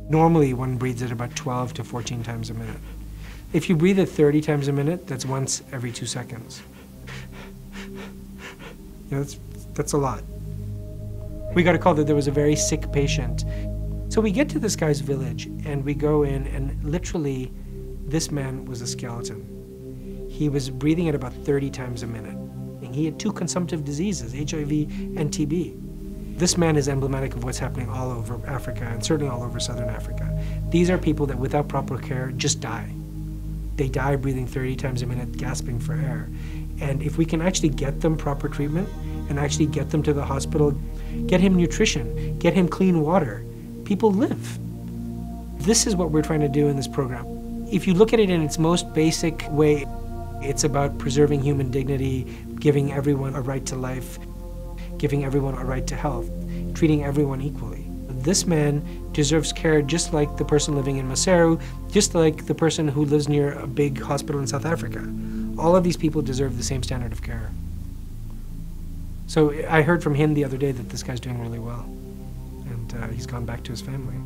Normally, one breathes at about 12 to 14 times a minute. If you breathe at 30 times a minute, that's once every 2 seconds. You know, that's a lot. We got a call that there was a very sick patient. So we get to this guy's village, and we go in, and literally, this man was a skeleton. He was breathing at about 30 times a minute. And he had 2 consumptive diseases, HIV and TB. This man is emblematic of what's happening all over Africa, and certainly all over Southern Africa. These are people that without proper care just die. They die breathing 30 times a minute, gasping for air. And if we can actually get them proper treatment and actually get them to the hospital, get him nutrition, get him clean water, people live. This is what we're trying to do in this program. If you look at it in its most basic way, it's about preserving human dignity, giving everyone a right to life, giving everyone a right to health, treating everyone equally. This man deserves care just like the person living in Maseru, just like the person who lives near a big hospital in South Africa. All of these people deserve the same standard of care. So I heard from him the other day that this guy's doing really well, and he's gone back to his family.